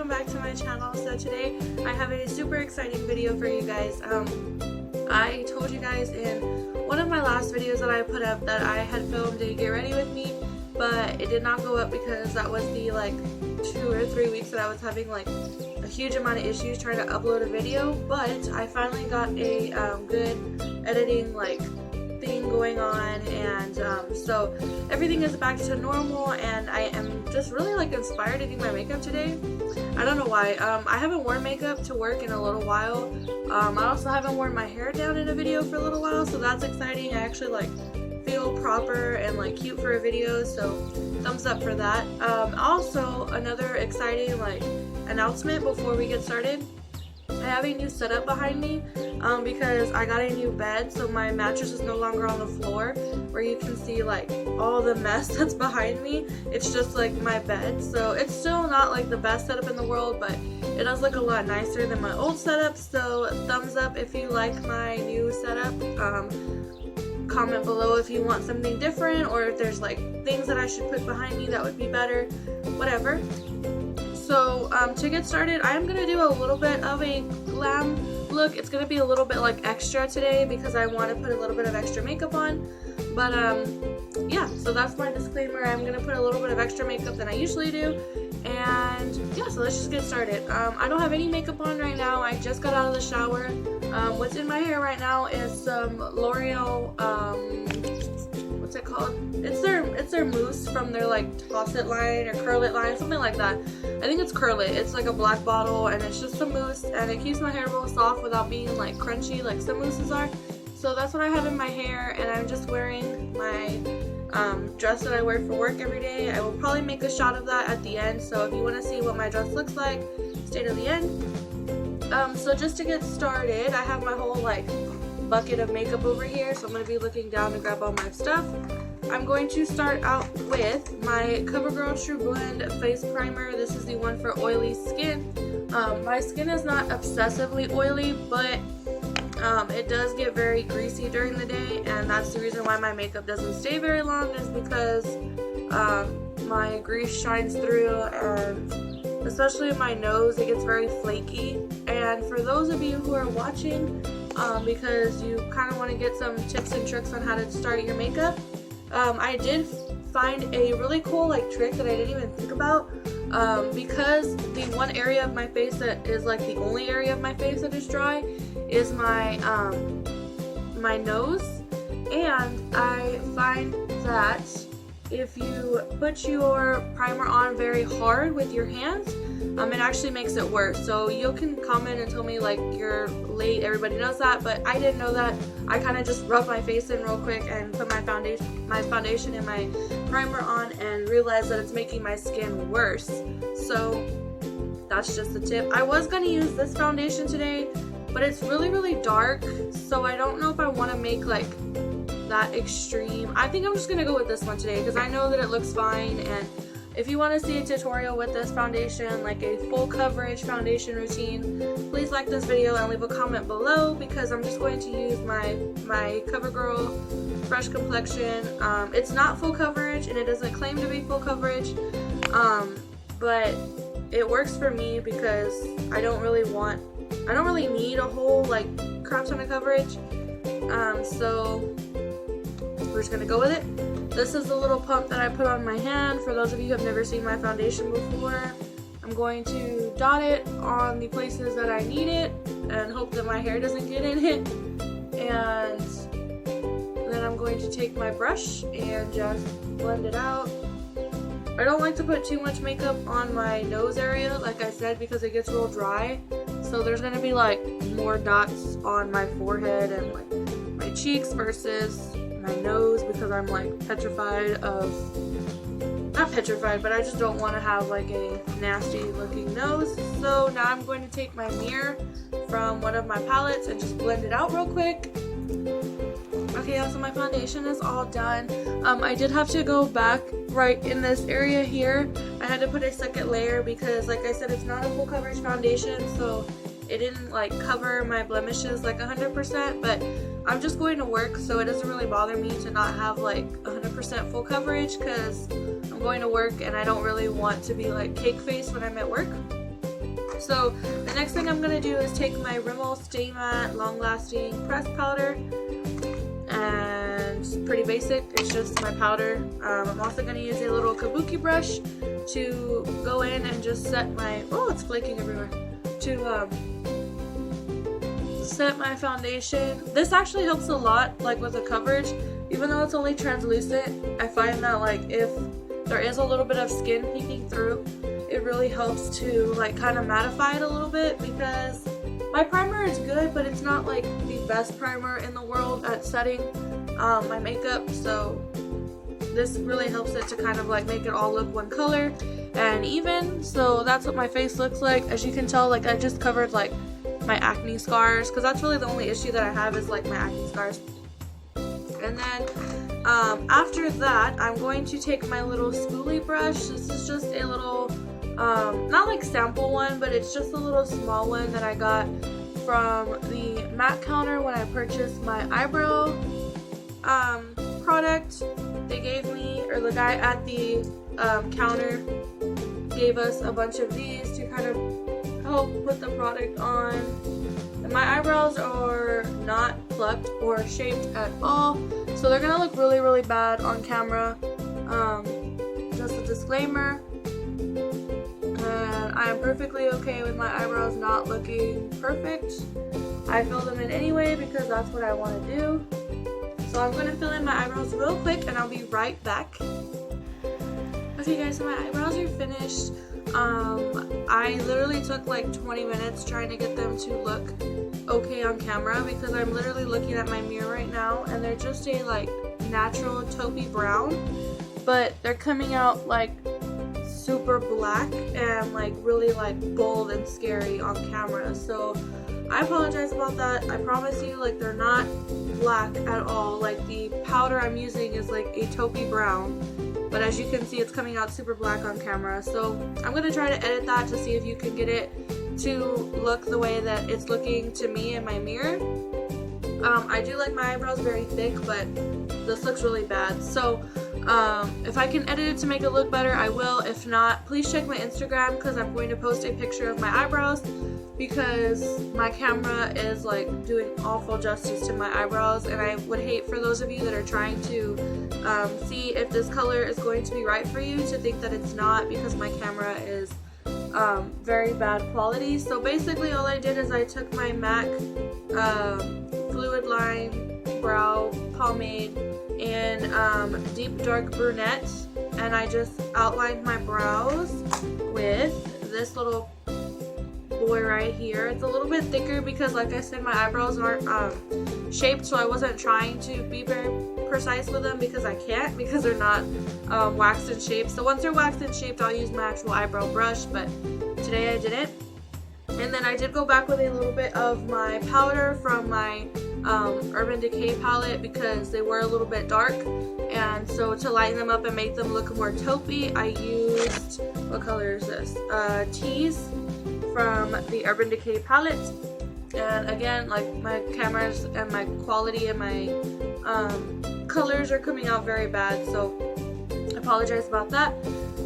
welcome back to my channel. So today I have a super exciting video for you guys. I told you guys in one of my last videos that I put up that I had filmed a get ready with me, but it did not go up because that was the like 2 or 3 weeks that I was having like a huge amount of issues trying to upload a video. But I finally got a good editing like thing going on, and so everything is back to normal, and I am just really like inspired to do my makeup today. I don't know why. I haven't worn makeup to work in a little while. I also haven't worn my hair down in a video for a little while, so that's exciting. I actually like feel proper and like cute for a video, so thumbs up for that. Also another exciting like announcement before we get started. I have a new setup behind me because I got a new bed, so my mattress is no longer on the floor where you can see like all the mess that's behind me. It's just like my bed, so it's still not like the best setup in the world, but it does look a lot nicer than my old setup. So thumbs up if you like my new setup. Comment below if you want something different, or if there's like things that I should put behind me that would be better, whatever. So to get started, I am going to do a little bit of a glam look. It's going to be a little bit like extra today because I want to put a little bit of extra makeup on. But yeah, so that's my disclaimer. I'm going to put a little bit of extra makeup than I usually do. And yeah, so let's just get started. I don't have any makeup on right now. I just got out of the shower. What's in my hair right now is some L'Oreal, what's it called? It's their mousse from their like Toss It line or Curl It line, something like that. I think it's Curl It. It's like a black bottle, and it's just a mousse, and it keeps my hair real soft without being like crunchy like some mousses are. So that's what I have in my hair, and I'm just wearing my dress that I wear for work every day. I will probably make a shot of that at the end, so if you want to see what my dress looks like, stay to the end. So just to get started, I have my whole like bucket of makeup over here, so I'm going to be looking down to grab all my stuff. I'm going to start out with my Covergirl True Blend Face Primer. This is the one for oily skin. My skin is not obsessively oily, but it does get very greasy during the day, and that's the reason why my makeup doesn't stay very long, is because my grease shines through, and especially in my nose it gets very flaky. And for those of you who are watching, because you kind of want to get some tips and tricks on how to start your makeup, I did find a really cool like trick that I didn't even think about, because the one area of my face that is like the only area of my face that is dry is my my nose. And I find that if you put your primer on very hard with your hands, it actually makes it worse. So you can comment and tell me like you're late, everybody knows that, but I didn't know that. I kind of just rubbed my face in real quick and put my foundation and my primer on, and realized that it's making my skin worse. So that's just a tip. I was going to use this foundation today, but it's really dark, so I don't know if I want to make like that extreme. I think I'm just gonna go with this one today because I know that it looks fine. And if you want to see a tutorial with this foundation, like a full coverage foundation routine, please like this video and leave a comment below, because I'm just going to use my Covergirl Fresh Complexion. It's not full coverage, and it doesn't claim to be full coverage, but it works for me because I don't really need a whole like crap ton of coverage. So we're just gonna go with it. This is the little pump that I put on my hand. For those of you who have never seen my foundation before, I'm going to dot it on the places that I need it and hope that my hair doesn't get in it. And then I'm going to take my brush and just blend it out. I don't like to put too much makeup on my nose area, like I said, because it gets real dry. So there's going to be like more dots on my forehead and like my cheeks versus my nose, because I'm like petrified of, not petrified, but I just don't want to have like a nasty looking nose. So now I'm going to take my mirror from one of my palettes and just blend it out real quick. Okay, so my foundation is all done. I did have to go back right in this area here. I had to put a second layer because, like I said, it's not a full coverage foundation, so it didn't like cover my blemishes like 100%, but I'm just going to work, so it doesn't really bother me to not have like 100% full coverage, because I'm going to work and I don't really want to be like cake face when I'm at work. So the next thing I'm going to do is take my Rimmel Stay Matte Long Lasting Pressed Powder, and it's pretty basic, it's just my powder. I'm also going to use a little kabuki brush to go in and just set my, oh, it's flaking everywhere, to set my foundation. This actually helps a lot, like with the coverage. Even though it's only translucent, I find that like if there is a little bit of skin peeking through, it really helps to like kind of mattify it a little bit, because my primer is good, but it's not like the best primer in the world at setting my makeup, so this really helps it to kind of like make it all look one color and even. So that's what my face looks like. As you can tell, like I just covered like my acne scars, because that's really the only issue that I have is like my acne scars. And then after that, I'm going to take my little spoolie brush. This is just a little, not like sample one, but it's just a little small one that I got from the MAC counter when I purchased my eyebrow product. They gave me, or the guy at the counter gave us a bunch of these to kind of help put the product on. And my eyebrows are not plucked or shaped at all, so they're gonna look really, really bad on camera. Just a disclaimer. And I am perfectly okay with my eyebrows not looking perfect. I fill them in anyway because that's what I want to do. So I'm going to fill in my eyebrows real quick and I'll be right back. Okay guys, so my eyebrows are finished. I literally took like 20 minutes trying to get them to look okay on camera, because I'm literally looking at my mirror right now and they're just a like natural taupey brown, but they're coming out like super black and like really like bold and scary on camera. So I apologize about that. I promise you, like, they're not black at all. Like, the powder I'm using is like a taupey brown, but as you can see, it's coming out super black on camera. So I'm going to try to edit that to see if you can get it to look the way that it's looking to me in my mirror. I do like my eyebrows very thick, but this looks really bad. So if I can edit it to make it look better, I will. If not, please check my Instagram, because I'm going to post a picture of my eyebrows, because my camera is like doing awful justice to my eyebrows, and I would hate for those of you that are trying to see if this color is going to be right for you to think that it's not, because my camera is very bad quality. So basically all I did is I took my MAC Fluid Line Brow Pomade in Deep Dark Brunette, and I just outlined my brows with this little boy right here. It's a little bit thicker because, like I said, my eyebrows aren't shaped, so I wasn't trying to be very precise with them because I can't, because they're not waxed and shaped. So once they're waxed and shaped, I'll use my actual eyebrow brush, but today I didn't. And then I did go back with a little bit of my powder from my Urban Decay palette, because they were a little bit dark, and so to lighten them up and make them look more taupey, I used, what color is this? Tease from the Urban Decay palette. And again, like, my cameras and my quality and my colors are coming out very bad, so I apologize about that.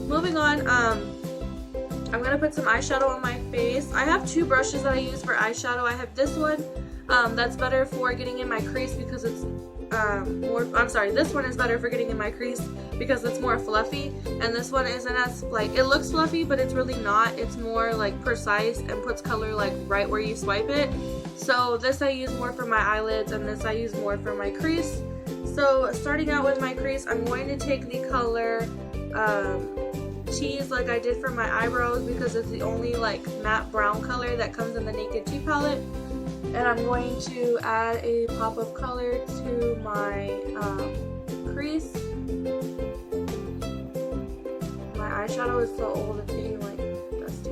Moving on, I'm going to put some eyeshadow on my face. I have two brushes that I use for eyeshadow. I have this one that's better for getting in my crease because it's this one is better for getting in my crease because it's more fluffy, and this one isn't as, like, it looks fluffy, but it's really not. It's more like precise and puts color like right where you swipe it. So this I use more for my eyelids, and this I use more for my crease. So starting out with my crease, I'm going to take the color Tease, like I did for my eyebrows, because it's the only like matte brown color that comes in the Naked 2 palette. And I'm going to add a pop of color to my crease. My eyeshadow is so old, it's getting like dusty.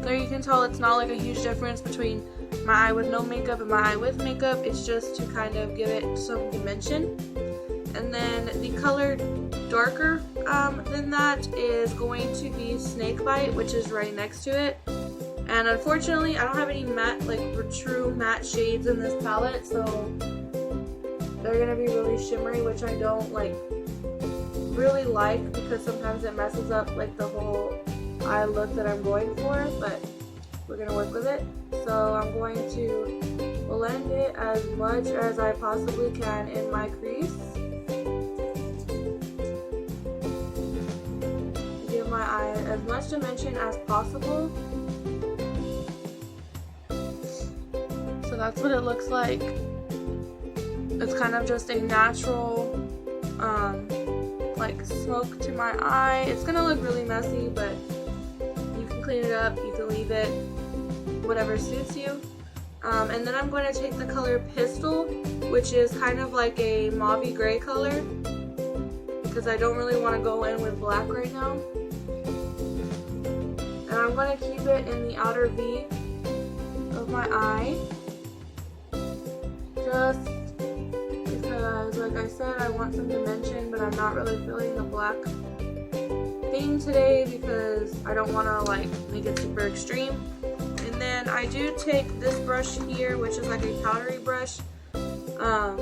There you can tell it's not like a huge difference between my eye with no makeup and my eye with makeup. It's just to kind of give it some dimension. And then the color darker than that is going to be Snakebite, which is right next to it. And unfortunately, I don't have any matte, like true matte shades in this palette, so they're gonna be really shimmery, which I don't like really like because sometimes it messes up like the whole eye look that I'm going for, but we're gonna work with it. So I'm going to blend it as much as I possibly can in my crease. Give my eye as much dimension as possible. So that's what it looks like. It's kind of just a natural like smoke to my eye. It's gonna look really messy, but you can clean it up, you can leave it, whatever suits you. And then I'm going to take the color Pistol, which is kind of like a mauve gray color, because I don't really want to go in with black right now. And I'm going to keep it in the outer V of my eye, just because, like I said, I want some dimension, but I'm not really feeling the black thing today because I don't want to like make it super extreme. And then I do take this brush here, which is like a powdery brush, to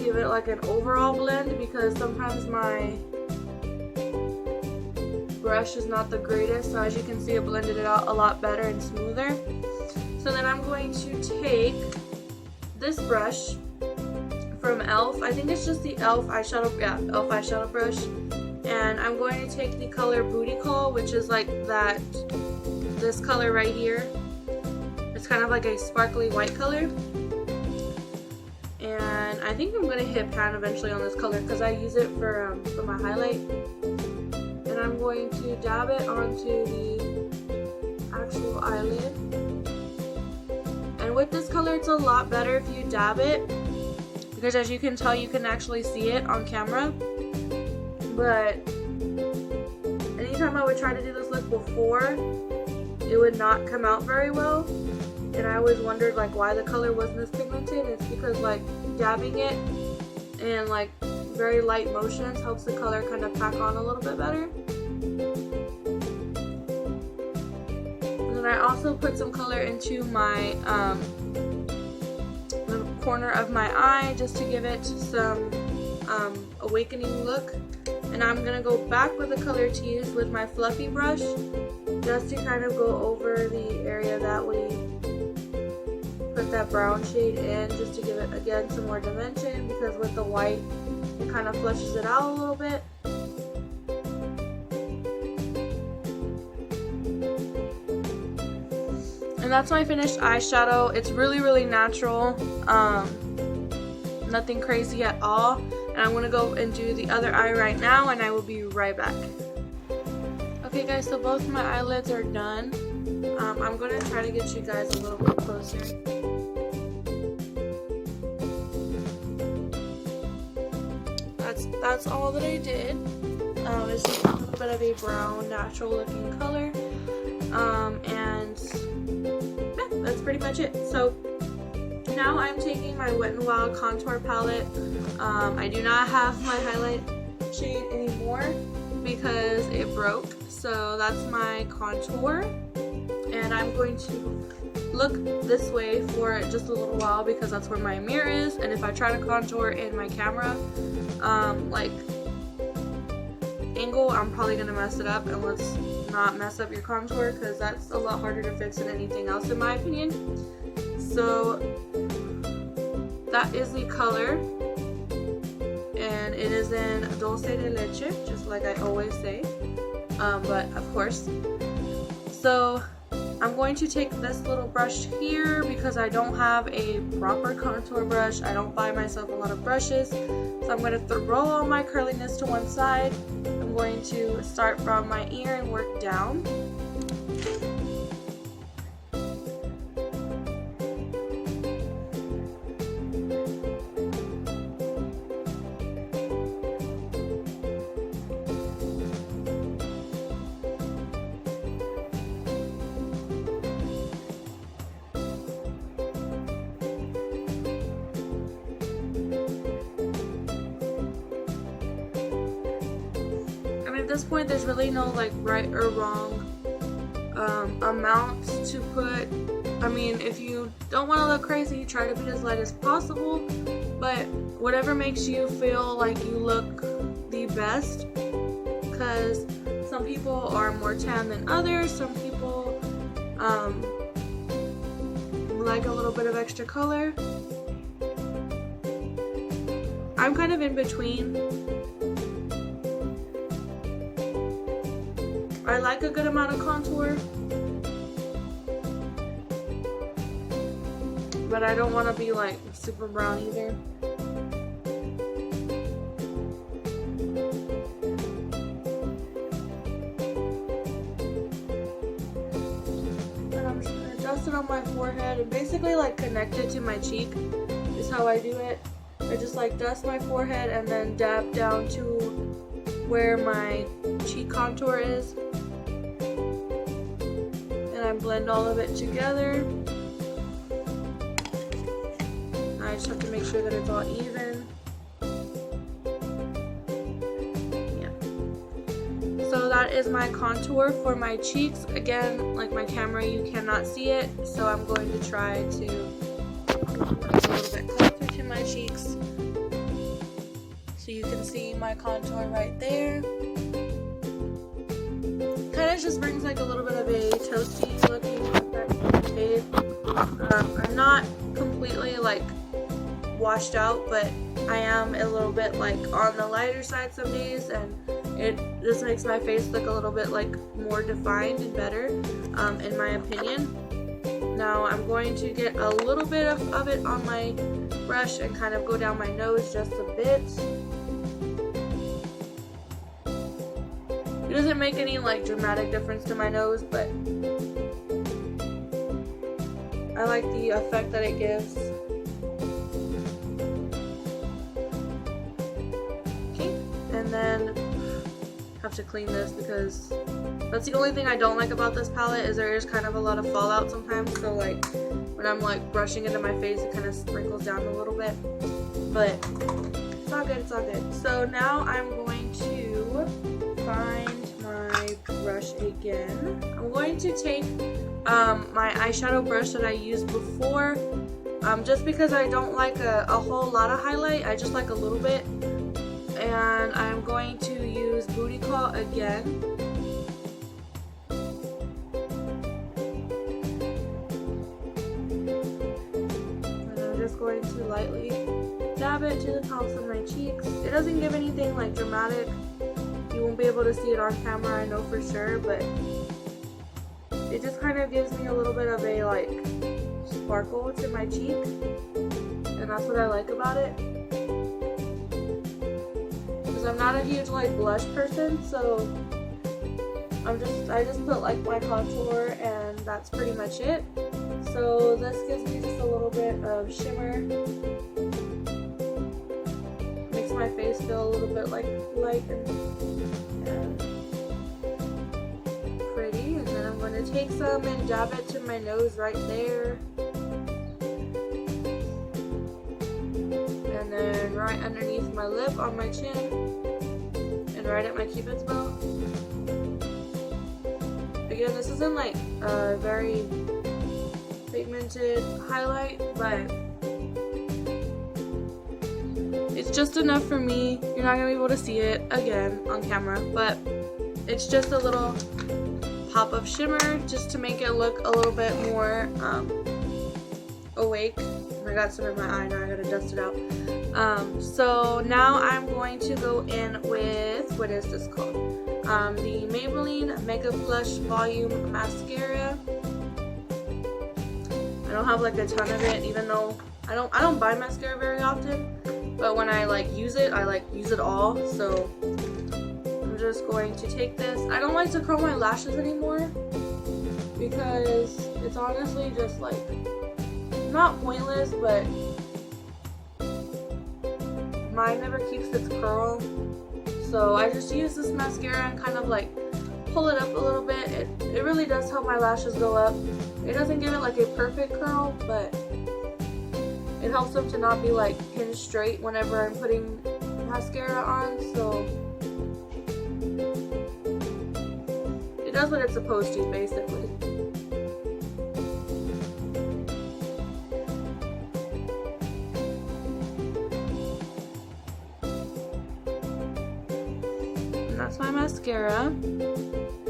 give it like an overall blend, because sometimes my brush is not the greatest. So as you can see, it blended it out a lot better and smoother. So then I'm going to take this brush from e.l.f. I think it's just the e.l.f. eyeshadow, yeah, e.l.f. eyeshadow brush. And I'm going to take the color Booty Call, which is like that, this color right here. It's kind of like a sparkly white color. And I think I'm going to hit pan eventually on this color because I use it for my highlight. And I'm going to dab it onto the actual eyelid. And with this color, it's a lot better if you dab it, because as you can tell, you can actually see it on camera. But anytime I would try to do this look before, it would not come out very well. And I always wondered like why the color wasn't as pigmented. It's because like dabbing it and like very light motions helps the color kind of pack on a little bit better. And then I also put some color into my the corner of my eye just to give it some awakening look. And I'm going to go back with the color Tease with my fluffy brush just to kind of go over the area that we put that brown shade in, just to give it again some more dimension, because with the white it kind of flushes it out a little bit. And that's my finished eyeshadow. It's really natural, nothing crazy at all. And I'm going to go and do the other eye right now, and I will be right back. Okay guys, so both my eyelids are done. I'm going to try to get you guys a little bit closer. That's all that I did. It's just a little bit of a brown, natural looking color. And yeah, that's pretty much it. So now I'm taking my Wet n Wild contour palette. I do not have my highlight shade anymore because it broke. So that's my contour. And I'm going to look this way for just a little while because that's where my mirror is. And if I try to contour in my camera, like angle, I'm probably going to mess it up. And let's not mess up your contour because that's a lot harder to fix than anything else in my opinion. So that is the color, and it is in Dulce de Leche, just like I always say, but of course. So I'm going to take this little brush here because I don't have a proper contour brush. I don't buy myself a lot of brushes, so I'm going to throw all my curliness to one side. I'm going to start from my ear and work down. At this point, there's really no like right or wrong amount to put I mean, if you don't want to look crazy, try to be as light as possible, but whatever makes you feel like you look the best, because some people are more tan than others, some people like a little bit of extra color. I'm kind of in between. I like a good amount of contour, but I don't want to be like super brown either. And I'm just going to adjust it on my forehead and basically like connect it to my cheek is how I do it. I just like dust my forehead and then dab down to where my cheek contour is. And I blend all of it together. I just have to make sure that it's all even. Yeah. So that is my contour for my cheeks. Again, like my camera, you cannot see it. So I'm going to try to bring it a little bit closer to my cheeks. So you can see my contour right there. Kind of just brings like a little bit of a toasty looking effect to the shade. I'm not completely like washed out, but I am a little bit like on the lighter side some days, and it just makes my face look a little bit like more defined and better, in my opinion. Now I'm going to get a little bit of it on my brush and kind of go down my nose just a bit. It doesn't make any like dramatic difference to my nose, but I like the effect that it gives. Okay, and then have to clean this because that's the only thing I don't like about this palette, is there is kind of a lot of fallout sometimes, so like when I'm like brushing into my face it kind of sprinkles down a little bit, but it's all good, it's all good. So now I'm going to find my brush again. I'm going to take my eyeshadow brush that I used before, just because I don't like a whole lot of highlight, I just like a little bit, and I'm going to use Booty Call again. And I'm just going to lightly dab it to the tops of my cheeks. It doesn't give anything like dramatic. You won't be able to see it on camera, I know for sure, but it just kind of gives me a little bit of a like sparkle to my cheek, and that's what I like about it. Because I'm not a huge like blush person, so I just put like my contour and that's pretty much it. So this gives me just a little bit of shimmer. Makes my face feel a little bit like light and pretty. And then I'm going to take some and dab it to my nose right there. And then right underneath my lip on my chin. And right at my cupid's bow. Again, this isn't like a very pigmented highlight, but it's just enough for me. You're not going to be able to see it again on camera, but it's just a little pop of shimmer just to make it look a little bit more awake. I got some in my eye, now I gotta dust it out. So now I'm going to go in with, what is this called? The Maybelline Mega Plush Volume Mascara. I don't have like a ton of it, even though I don't buy mascara very often, but when I like use it, I like use it all. So I'm just going to take this. I don't like to curl my lashes anymore because it's honestly just like not pointless, but mine never keeps its curl. So I just use this mascara and kind of like pull it up a little bit. It really does help my lashes go up. It doesn't give it like a perfect curl, but it helps them to not be like pinned straight whenever I'm putting mascara on. So it does what it's supposed to, basically. that's my mascara.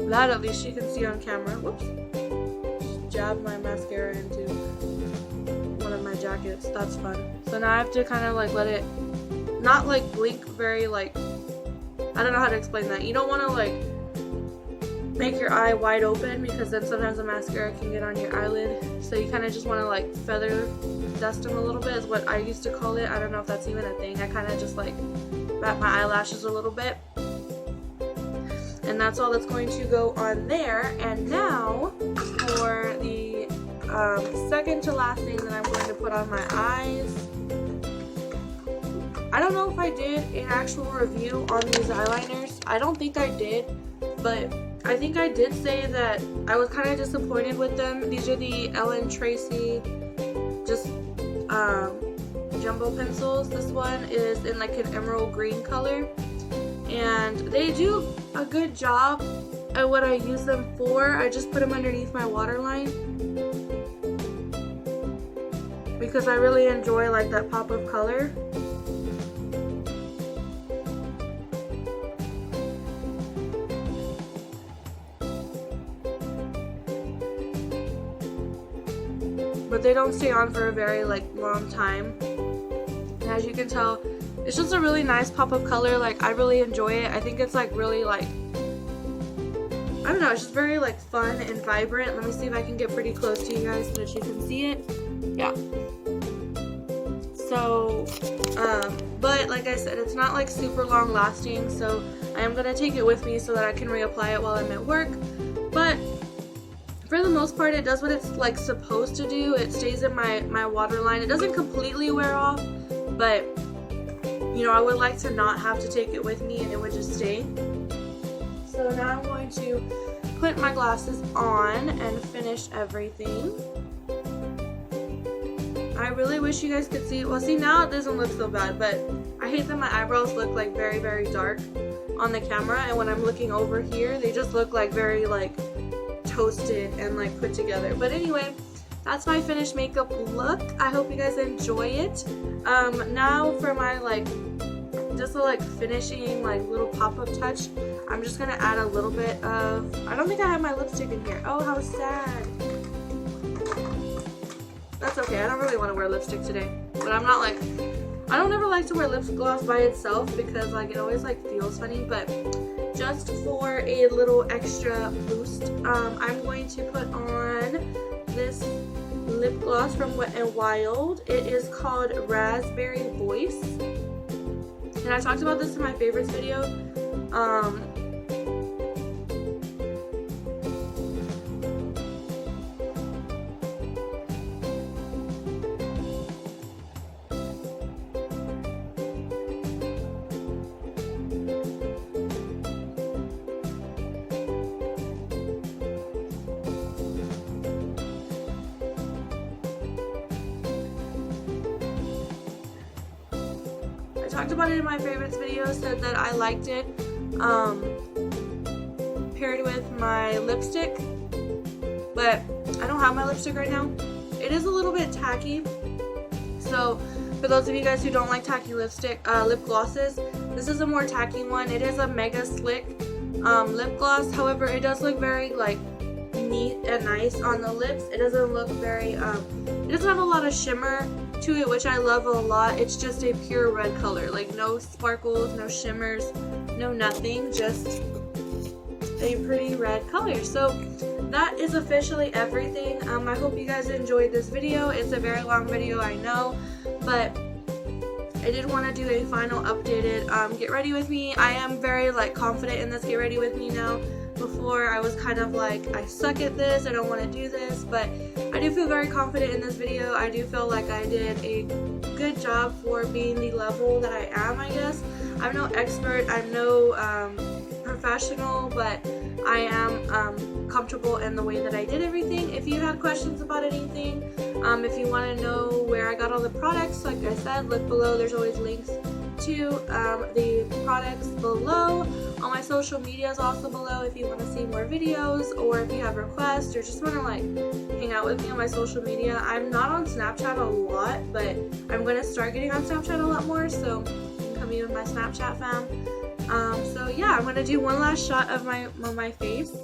That at least you can see on camera. Whoops. Just jabbed my mascara into one of my jackets. That's fun. So now I have to kind of like let it not like blink very like, I don't know how to explain that. You don't want to like make your eye wide open because then sometimes the mascara can get on your eyelid. So you kind of just want to like feather dust them a little bit is what I used to call it. I don't know if that's even a thing. I kind of just like bat my eyelashes a little bit. And that's all that's going to go on there. And now for the second to last thing that I'm going to put on my eyes. I don't know if I did an actual review on these eyeliners. I don't think I did, but I think I did say that I was kind of disappointed with them. These are the Tracy just jumbo pencils. This one is in like an emerald green color, and they do a good job at what I use them for. I just put them underneath my waterline because I really enjoy like that pop of color. But they don't stay on for a very like long time. And as you can tell, it's just a really nice pop of color. Like I really enjoy it. I think it's like really like, I don't know, it's just very like fun and vibrant. Let me see if I can get pretty close to you guys so that you can see it. Yeah. So, but like I said, it's not like super long lasting, so I am gonna take it with me so that I can reapply it while I'm at work. But for the most part, it does what it's like supposed to do. It stays in my waterline. It doesn't completely wear off, but you know, I would like to not have to take it with me and it would just stay. So now I'm going to put my glasses on and finish everything. I really wish you guys could see it. Well, see, now it doesn't look so bad, but I hate that my eyebrows look like very, very dark on the camera, and when I'm looking over here, they just look like very like toasted and like put together. But anyway, that's my finished makeup look. I hope you guys enjoy it. Now for my like just a like finishing like little pop-up touch, I'm just gonna add a little bit of, I don't think I have my lipstick in here. Oh, how sad. That's okay, I don't really want to wear lipstick today, but I'm not like, I don't ever like to wear lip gloss by itself because like it always like feels funny, but just for a little extra boost, I'm going to put on this lip gloss from Wet n Wild. It is called Ras-Berry Voice, and I talked about this in my favorites video. Talked about it in my favorites video, said that I liked it paired with my lipstick, but I don't have my lipstick right now. It is a little bit tacky, so for those of you guys who don't like tacky lipstick lip glosses, this is a more tacky one. It is a Megaslicks lip gloss. However, it does look very like neat and nice on the lips. It doesn't look very it doesn't have a lot of shimmer to it, which I love a lot. It's just a pure red color, like no sparkles, no shimmers, no nothing, just a pretty red color. So that is officially everything. I hope you guys enjoyed this video. It's a very long video, I know, but I did want to do a final updated get ready with me. I am very like confident in this get ready with me now. Before I was kind of like, I suck at this, I don't want to do this, but I do feel very confident in this video. I do feel like I did a good job for being the level that I am, I guess. I'm no expert, I'm no professional, but I am comfortable in the way that I did everything. If you had questions about anything, if you want to know where I got all the products, like I said, look below, there's always links to the products below. All my social media is also below if you want to see more videos, or if you have requests or just want to like hang out with me on my social media. I'm not on Snapchat a lot, but I'm going to start getting on Snapchat a lot more, so you can come me with my Snapchat fam. So yeah, I'm gonna do one last shot of my face.